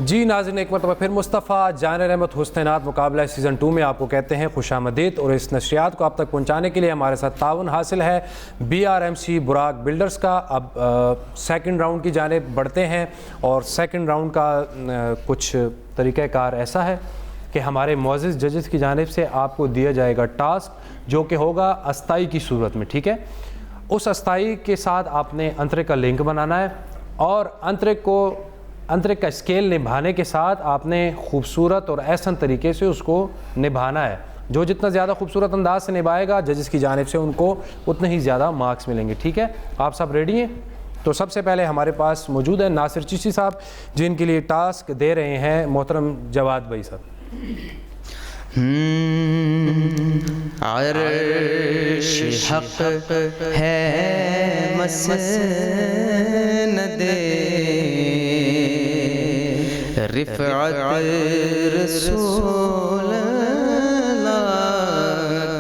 जी नाज़रीन, एक मरतबा फिर मुस्तफ़ा जान रहमत हुस्नैनात मुकाबला सीज़न 2 में आपको कहते हैं खुशामदीद। और इस नशरियात को आप तक पहुँचाने के लिए हमारे साथ ताउन हासिल है BRMC बुराक बिल्डर्स का। अब सेकंड राउंड की जानिब बढ़ते हैं और सेकंड राउंड का कुछ तरीक़ाकार ऐसा है कि हमारे मुअज़्ज़िज़ जजेस की जानिब से आपको दिया जाएगा टास्क जो कि होगा अस्थाई की सूरत में, ठीक है। उस अस्थाई के साथ आपने अंतरे का लिंक बनाना है और अंतरे का स्केल निभाने के साथ आपने खूबसूरत और ऐसा तरीके से उसको निभाना है। जो जितना ज़्यादा खूबसूरत अंदाज से निभाएगा जजेस की जानिब से उनको उतने ही ज़्यादा मार्क्स मिलेंगे, ठीक है। आप सब रेडी हैं? तो सबसे पहले हमारे पास मौजूद है नासिर चिश्ती साहब, जिनके लिए टास्क दे रहे हैं मोहतरम जवाद भाई साहब। अर्श हक़ है मसनदे रिफ़अत रसूल अल्लाह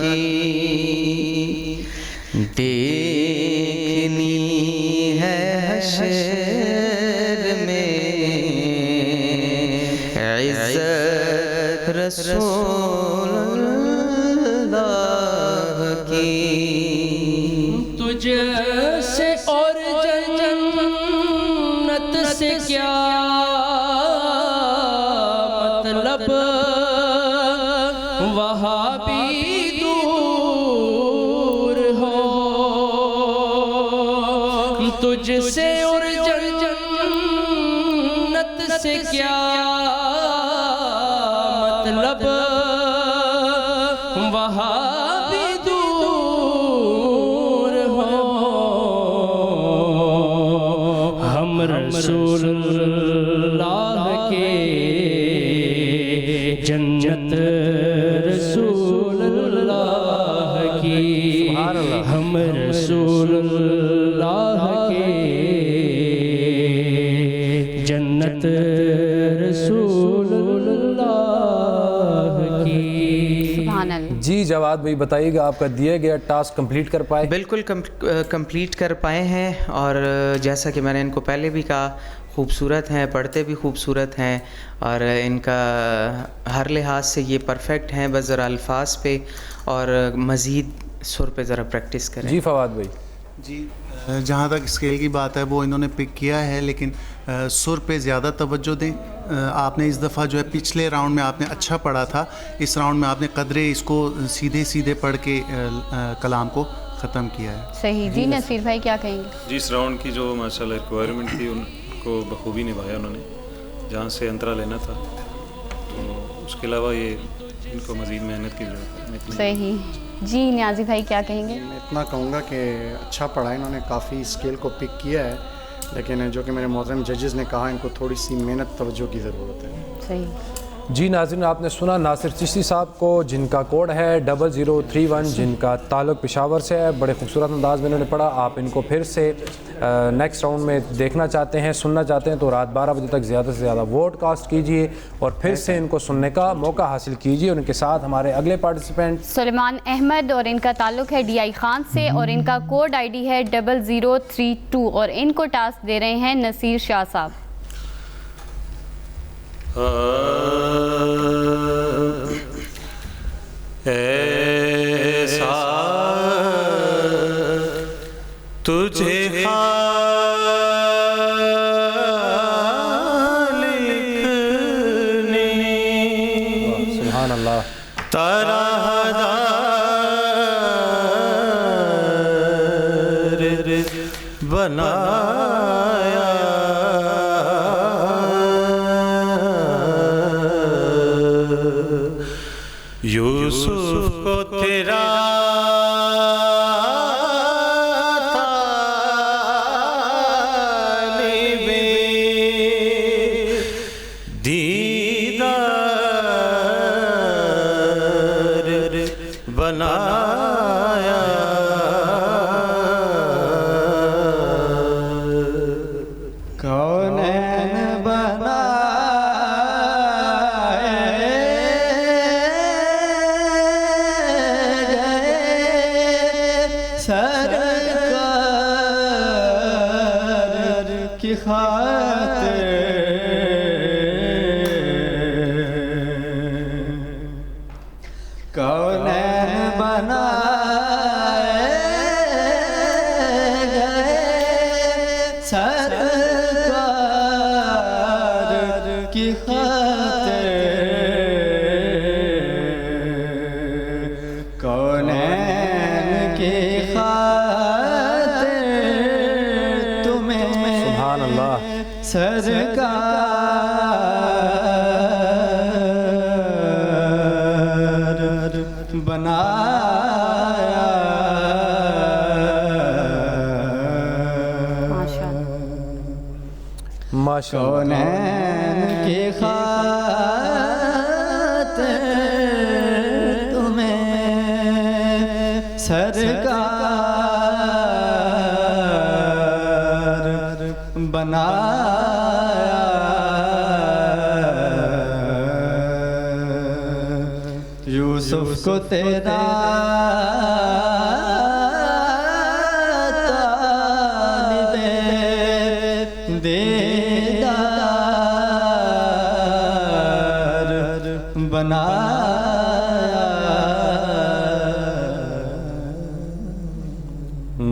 की देखनी है हश्र में इज़्ज़त रसूल अल्लाह की। तुझसे और जन्नत से क्या मतलब, वहाँ भी दूर हो। तुझसे और जन्नत से क्या मतलब, वहाँ भी दूर हो। हम रसूलुल्लाह के जन्नत रसूलुल्लाह की, हम रसूलुल्लाह के जन्नत रसूलुल्लाह की। जी जवाद भाई बताइएगा, आपका दिया गया टास्क कंप्लीट कर पाए? बिल्कुल कंप्लीट कर पाए हैं। और जैसा कि मैंने इनको पहले भी कहा, खूबसूरत हैं, पढ़ते भी खूबसूरत हैं और इनका हर लिहाज से ये परफेक्ट हैं। बस ज़रा अल्फाज पे और मज़ीद सुर पे ज़रा प्रैक्टिस करें। जी फवाद भाई। जी जहाँ तक स्केल की बात है वो इन्होंने पिक किया है, लेकिन सुर पे ज़्यादा तवज्जो दें। आपने इस दफ़ा जो है पिछले राउंड में आपने अच्छा पढ़ा था, इस राउंड में आपने कदरे इसको सीधे सीधे पढ़ के कलाम को ख़त्म किया है। सही। जी नसीर भाई क्या कहेंगे? जी इस राउंड की जो माशाल्लाह रिक्वायरमेंट थी उनको बखूबी निभाया उन्होंने, जहाँ से अंतरा लेना था। तो उसके अलावा ये इनको मज़ीद मेहनत की ज़रूरत है। सही। जी न्याजी भाई क्या कहेंगे? मैं इतना कहूँगा कि अच्छा पढ़ा, इन्होंने काफ़ी स्केल को पिक किया है, लेकिन जो कि मेरे मोहतरम जजेस ने कहा इनको थोड़ी सी मेहनत तवज्जो की ज़रूरत है। सही। जी नाज़रीन, आपने सुना नासिर चिश्ती साहब को, जिनका कोड है 0031, जिनका ताल्लुक़ पेशावर से है। बड़े खूबसूरत अंदाज में इन्होंने पढ़ा। आप इनको फिर से नेक्स्ट राउंड में देखना चाहते हैं, सुनना चाहते हैं तो रात 12 बजे तक ज़्यादा से ज़्यादा वोट कास्ट कीजिए और फिर से इनको सुनने का मौका हासिल कीजिए। और इनके साथ हमारे अगले पार्टिसिपेंट सुलेमान अहमद, और इनका ताल्लुक़ है DI खान से और इनका कोड ID है 0032 और इनको टास्क दे रहे हैं नसीर शाह साहब। ऐसा तुझे खालिक ने सुभान अल्लाह तरहदार बनाया। यूसुफ को तेरा तालिबे दीदार बनाया। कौनैन सरकार की खातिर सरकार की खातिर कौनैन की खातिर तुम्हें सुभान अल्लाह सरकार बनाया। माशाअल्लाह कौनैन की खातिर तुम्हें सरकार बनाया। यूसुफ को तेरा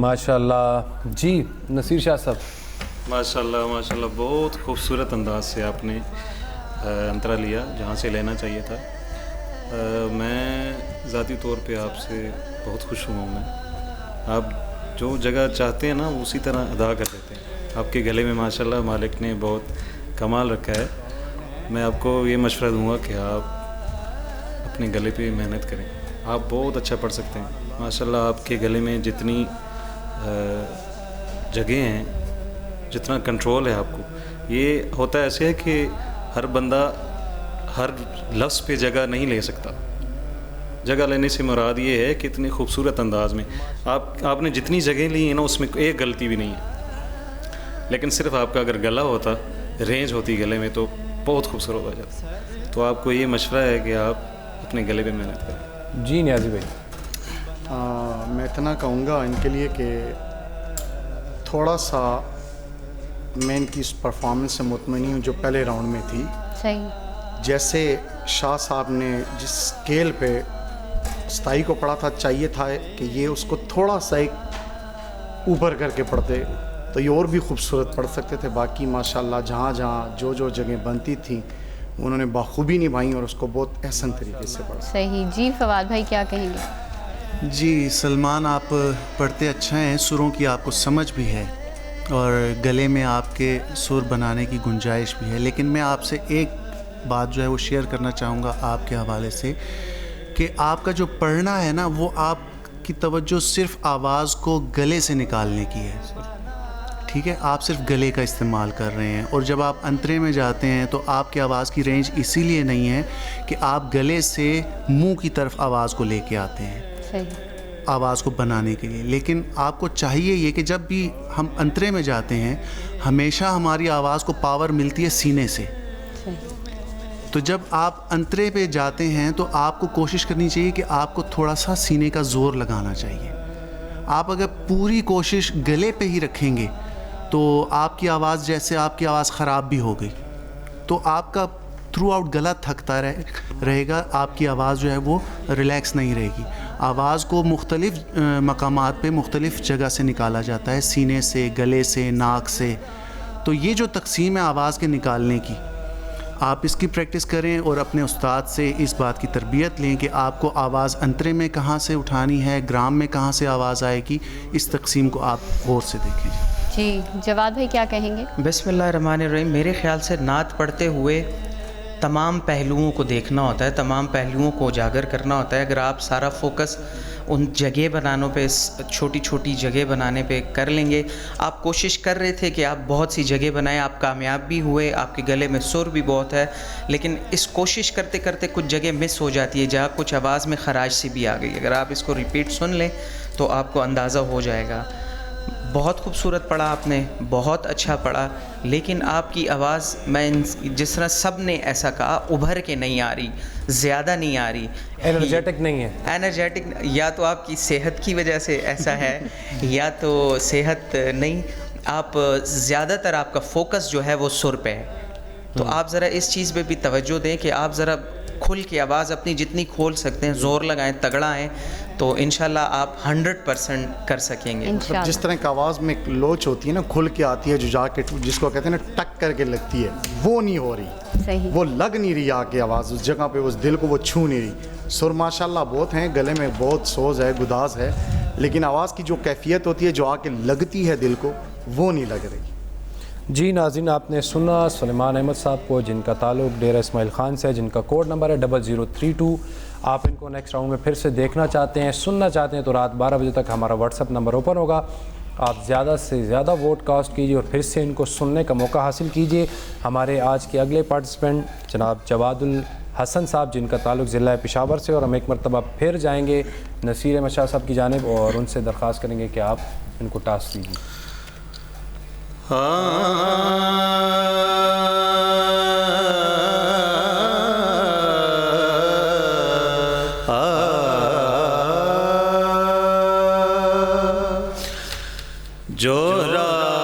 माशाअल्लाह। जी नसीर शाह साहब, माशाल्लाह माशाल्लाह, बहुत खूबसूरत अंदाज से आपने अंतरा लिया जहाँ से लेना चाहिए था। मैं ज़ाती तौर पे आपसे बहुत खुश हुआ हूँ। मैं आप जो जगह चाहते हैं ना उसी तरह अदा कर देते हैं। आपके गले में माशाल्लाह मालिक ने बहुत कमाल रखा है। मैं आपको ये मशवरा दूंगा कि आप अपने गले पे मेहनत करें। आप बहुत अच्छा पढ़ सकते हैं माशाल्लाह। आपके गले में जितनी जगह हैं, जितना कंट्रोल है आपको, ये होता ऐसे है कि हर बंदा हर लफ्ज़ पे जगह नहीं ले सकता। जगह लेने से मुराद ये है कि इतने खूबसूरत अंदाज में आपने जितनी जगह ली है ना उसमें एक गलती भी नहीं है। लेकिन सिर्फ आपका अगर गला होता, रेंज होती गले में, तो बहुत खूबसूरत हो जाता। तो आपको ये मशवरा है कि आप अपने गले पे मेहनत करें। जी नियाज़ी भाई, मैं इतना कहूँगा इनके लिए कि थोड़ा सा मैं इनकी इस परफॉर्मेंस से मुतमईन हूँ जो पहले राउंड में थी। सही। जैसे शाह साहब ने जिस स्केल पे 27 को पढ़ा था, चाहिए था कि ये उसको थोड़ा सा एक ऊपर करके पढ़ते तो ये और भी खूबसूरत पढ़ सकते थे। बाकी माशाल्लाह जहाँ जहाँ जो जो जगह बनती थी उन्होंने बाखूबी निभाई और उसको बहुत एहसन तरीके से पढ़ा। सही। जी फवाद भाई क्या कहेंगे? जी सलमान, आप पढ़ते अच्छा हैं, सुरों की आपको समझ भी है और गले में आपके सुर बनाने की गुंजाइश भी है। लेकिन मैं आपसे एक बात जो है वो शेयर करना चाहूँगा आपके हवाले से कि आपका जो पढ़ना है ना, वो आपकी तवज्जो सिर्फ़ आवाज़ को गले से निकालने की है। ठीक है, आप सिर्फ गले का इस्तेमाल कर रहे हैं। और जब आप अंतरे में जाते हैं तो आपकी आवाज़ की रेंज इसीलिए नहीं है कि आप गले से मुंह की तरफ आवाज़ को लेके आते हैं सही। आवाज़ को बनाने के लिए। लेकिन आपको चाहिए ये कि जब भी हम अंतरे में जाते हैं हमेशा हमारी आवाज़ को पावर मिलती है सीने से। तो जब आप अंतरे पे जाते हैं तो आपको कोशिश करनी चाहिए कि आपको थोड़ा सा सीने का ज़ोर लगाना चाहिए। आप अगर पूरी कोशिश गले पे ही रखेंगे तो आपकी आवाज़, जैसे आपकी आवाज़ ख़राब भी हो गई तो आपका थ्रू आउट गला थकता रहेगा, आपकी आवाज़ जो है वो रिलैक्स नहीं रहेगी। आवाज़ को मुख्तलिफ़ मकामात पे मुख्तलिफ़ जगह से निकाला जाता है, सीने से, गले से, नाक से। तो ये जो तकसीम है आवाज़ के निकालने की, आप इसकी प्रैक्टिस करें और अपने उस्ताद से इस बात की तरबियत लें कि आपको आवाज़ अंतरे में कहाँ से उठानी है, ग्राम में कहाँ से आवाज़ आएगी। इस तकसीम को आप गौर से देखें। जी जवाद भाई क्या कहेंगे? बिस्मिल्लाहिर्रहमानिर्रहीम। मेरे ख्याल से नात पढ़ते हुए तमाम पहलुओं को देखना होता है, तमाम पहलुओं को उजागर करना होता है। अगर आप सारा फोकस उन जगह बनानों पे, छोटी छोटी जगह बनाने पे कर लेंगे। आप कोशिश कर रहे थे कि आप बहुत सी जगह बनाएं, आप कामयाब भी हुए, आपके गले में सुर भी बहुत है, लेकिन इस कोशिश करते करते कुछ जगह मिस हो जाती है जहाँ कुछ आवाज़ में खराश सी भी आ गई। अगर आप इसको रिपीट सुन लें तो आपको अंदाज़ा हो जाएगा। बहुत खूबसूरत पढ़ा आपने, बहुत अच्छा पढ़ा, लेकिन आपकी आवाज़, मैं जिस तरह सब ने ऐसा कहा, उभर के नहीं आ रही, ज़्यादा नहीं आ रही, एनर्जेटिक नहीं है। एनर्जेटिक या तो आपकी सेहत की वजह से ऐसा है या तो सेहत नहीं, आप ज़्यादातर आपका फोकस जो है वो सुर पे है। तो आप ज़रा इस चीज़ पे भी तवज्जो दें कि आप ज़रा खुल के आवाज़ अपनी जितनी खोल सकते हैं, ज़ोर लगाएं, तगड़ा आएँ, तो इंशाल्लाह आप 100% कर सकेंगे। इंशाल्लाह। जिस तरह की आवाज़ में एक लोच होती है ना, खुल के आती है, जो जाके जिसको कहते हैं ना टक करके लगती है, वो नहीं हो रही, सही। वो लग नहीं रही आके आवाज़ उस जगह पे, उस दिल को वो छू नहीं रही। सुर माशाल्लाह बहुत हैं, गले में बहुत सोज है, गुदाज है, लेकिन आवाज़ की जो कैफियत होती है, जो आके लगती है दिल को, वो नहीं लग रही। जी नाज़रीन, आपने सुना सुलेमान अहमद साहब को, जिनका ताल्लुक़ डेरा इस्माइल ख़ान से है, जिनका कोड नंबर है 0032। आप इनको नेक्स्ट राउंड में फिर से देखना चाहते हैं, सुनना चाहते हैं, तो रात 12 बजे तक हमारा व्हाट्सअप नंबर ओपन होगा। आप ज़्यादा से ज़्यादा वोट कास्ट कीजिए और फिर से इनको सुनने का मौका हासिल कीजिए। हमारे आज के अगले पार्टिसिपेंट जनाब जवादुल हसन साहब, जिनका ताल्लुक़ ज़िला पेशावर से, और हम एक मरतबा फिर जाएंगे नसीर अहमद शाह साहब की जानिब और उनसे दरख्वास्त करेंगे कि आप इनको टास्क दीजिए। जो रास्ता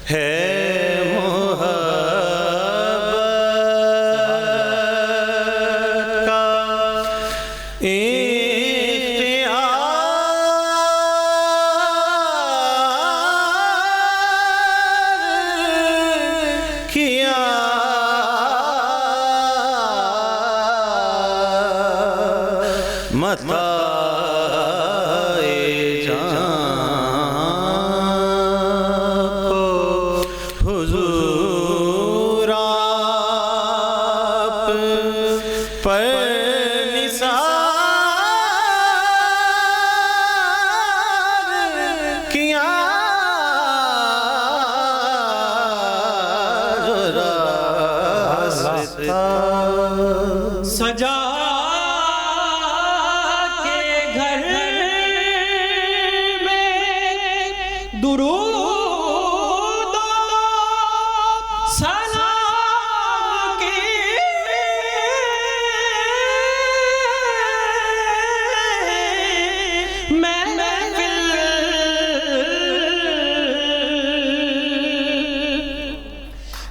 है मोहब्बत का, इख्तियार किया मताए जान को हुजूर आप पर निसार किया, रास्ता सजा के घर में दुरूद सलाम की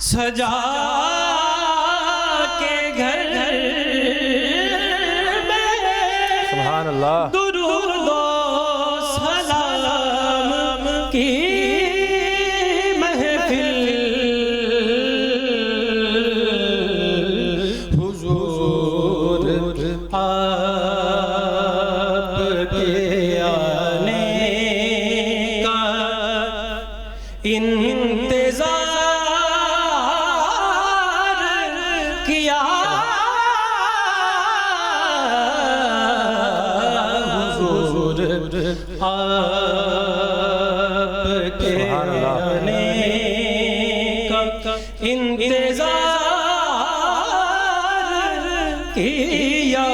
सजा के घर में सुभान अल्लाह। दुरूद सलाम की महफिल हुजूर आपके आने का इंतजार किया, हुजूर आपके आने का इंतजार किया।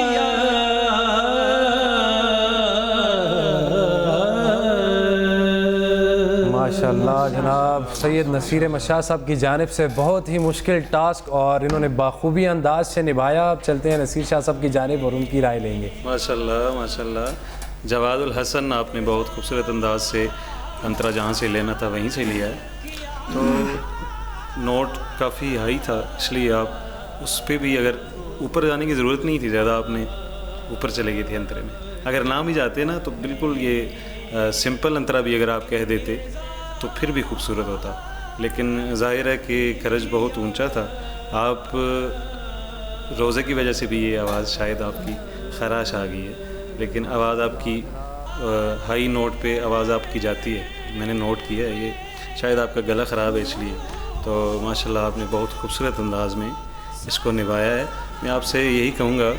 माशाल्लाह जनाब सैयद नसीर अहमद शाह साहब की जानिब से बहुत ही मुश्किल टास्क और इन्होंने बाखूबी अंदाज से निभाया। अब चलते हैं नसीर शाह साहब की जानिब और उनकी राय लेंगे। माशाल्लाह माशाल्लाह। जवादुल हसन आपने बहुत खूबसूरत अंदाज से अंतरा जहाँ से लेना था वहीं से लिया है, तो नोट काफ़ी हाई था, इसलिए आप उस पर भी अगर ऊपर जाने की ज़रूरत नहीं थी ज़्यादा, आपने ऊपर चले गए थे अंतरे में। अगर ना भी जाते ना तो बिल्कुल ये सिंपल अंतरा भी अगर आप कह देते तो फिर भी खूबसूरत होता, लेकिन ज़ाहिर है कि करज बहुत ऊंचा था। आप रोज़े की वजह से भी ये आवाज़ शायद आपकी खराश आ गई है, लेकिन आवाज़ आपकी हाई नोट पे आवाज़ आपकी जाती है, मैंने नोट किया है, ये शायद आपका गला ख़राब है इसलिए। तो माशाल्लाह आपने बहुत खूबसूरत अंदाज़ में इसको निभाया है। मैं आपसे यही कहूँगा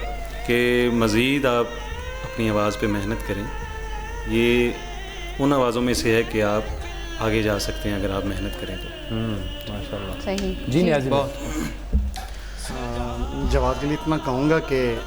कि मज़ीद आप अपनी आवाज़ पे मेहनत करें, ये उन आवाज़ों में से है कि आप आगे जा सकते हैं अगर आप मेहनत करें तो। माशाल्लाह। सही जी नियाज़ी भाई। जवाब के लिए इतना कहूँगा कि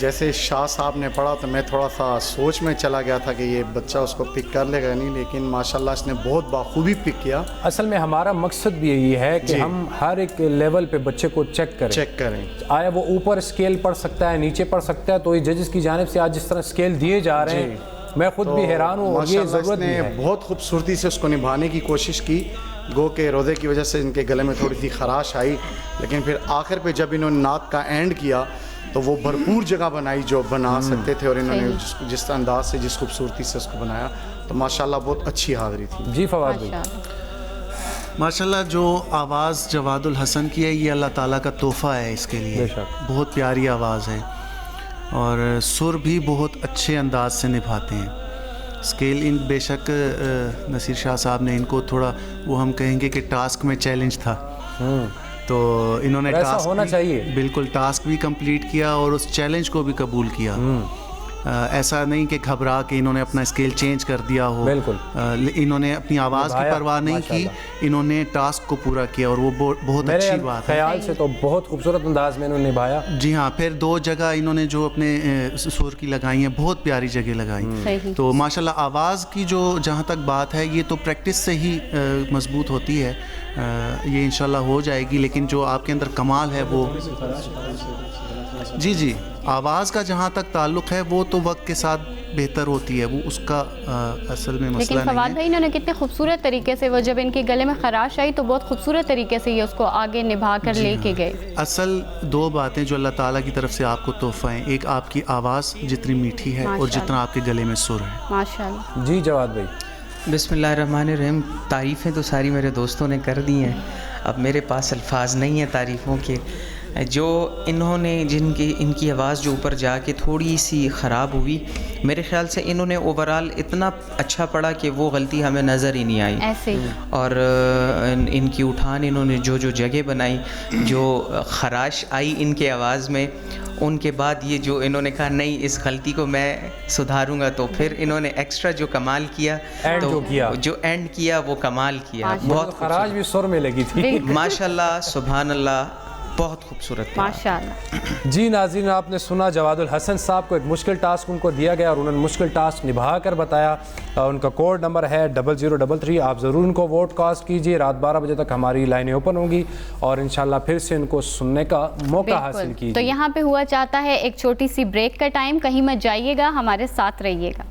जैसे शाह साहब ने पढ़ा तो मैं थोड़ा सा सोच में चला गया था कि ये बच्चा उसको पिक कर लेगा नहीं, लेकिन माशाल्लाह इसने बहुत बाखूबी पिक किया। असल में हमारा मकसद भी यही है कि हम हर एक लेवल पे बच्चे को चेक करें। आया वो ऊपर स्केल पढ़ सकता है, नीचे पढ़ सकता है, तो ये जजेस की जानिब से आज जिस तरह स्केल दिए जा रहे हैं मैं खुद भी हैरान हूँ। और ये ज़रूरत ने बहुत खूबसूरती से उसको निभाने की कोशिश की। गो के रोज़े की वजह से इनके गले में थोड़ी सी खराश आई, लेकिन फिर आखिर पे जब इन्होंने नात का एंड किया तो वो भरपूर जगह बनाई जो बना सकते थे, और इन्होंने जिस अंदाज से, जिस खूबसूरती से उसको बनाया, तो माशाल्लाह बहुत अच्छी हाज़िरी थी। जी फवाद भाई। माशाल्लाह जो आवाज़ जवादुल हसन की है ये अल्लाह ताला का तोहफ़ा है इसके लिए। बेशक। बहुत प्यारी आवाज़ है और सुर भी बहुत अच्छे अंदाज से निभाते हैं। स्केल इन बेशक नसीर शाह साहब ने इनको थोड़ा वो हम कहेंगे कि टास्क में चैलेंज था, तो इन्होंने ऐसा टास्क होना चाहिए। बिल्कुल टास्क भी कंप्लीट किया और उस चैलेंज को भी कबूल किया। ऐसा नहीं कि घबरा के इन्होंने अपना स्केल चेंज कर दिया हो। बिल्कुल। इन्होंने अपनी आवाज़ की परवाह नहीं की, इन्होंने टास्क को पूरा किया और वो बहुत मेरे अच्छी बात है। ख्याल से तो बहुत खूबसूरत अंदाज में इन्होंने निभाया। जी हाँ, फिर 2 जगह इन्होंने जो अपने सुर की लगाई हैं बहुत प्यारी जगह लगाई। तो माशाल्लाह आवाज़ की जो जहाँ तक बात है ये तो प्रैक्टिस से ही मजबूत होती है, ये इंशाल्लाह हो जाएगी। लेकिन जो आपके अंदर कमाल है वो जी आवाज़ का जहाँ तक ताल्लुक़ है वो तो वक्त के साथ बेहतर होती है, वो उसका असल में मसला लेकिन फवाद भाई इन्होंने कितने खूबसूरत तरीके से, वो जब इनके गले में खराश आई तो बहुत खूबसूरत तरीके से ये उसको आगे निभा कर लेके गए। असल 2 बातें जो अल्लाह ताला की तरफ से आपको तोहफ़ा हैं, एक आपकी आवाज़ जितनी मीठी है और जितना आपके गले में सुर है। माशाल्लाह। जी जवाद भाई। बिस्मिल्लाहिर्रहमानिर्रहीम। तारीफ़ें तो सारी मेरे दोस्तों ने कर दी हैं, अब मेरे पास अल्फाज नहीं है तारीफ़ों के। जो इन्होंने इनकी आवाज़ जो ऊपर जाके थोड़ी सी ख़राब हुई, मेरे ख़्याल से इन्होंने ओवरऑल इतना अच्छा पढ़ा कि वो गलती हमें नज़र ही नहीं आई। ऐसे ही। और इनकी उठान, इन्होंने जो जगह बनाई, जो खराश आई इनके आवाज़ में, उनके बाद ये जो इन्होंने कहा नहीं इस गलती को मैं सुधारूंगा, तो फिर इन्होंने एक्स्ट्रा जो कमाल किया, एंड जो एंड किया वो कमाल किया। बहुत खराज भी सुर में लगी थी। माशाल्लाह, सुभान अल्लाह, बहुत खूबसूरत माशाल्लाह। जी नाज़रीन, आपने सुना जवादुल हसन साहब को एक मुश्किल टास्क उनको दिया गया और उन्होंने मुश्किल टास्क निभा कर बताया। उनका कोड नंबर है 0033। आप ज़रूर उनको वोट कास्ट कीजिए। रात 12 बजे तक हमारी लाइनें ओपन होंगी और इंशाल्लाह फिर से इनको सुनने का मौका हासिल कीजिए। तो यहाँ पे हुआ चाहता है एक छोटी सी ब्रेक का टाइम, कहीं मत जाइएगा, हमारे साथ रहिएगा।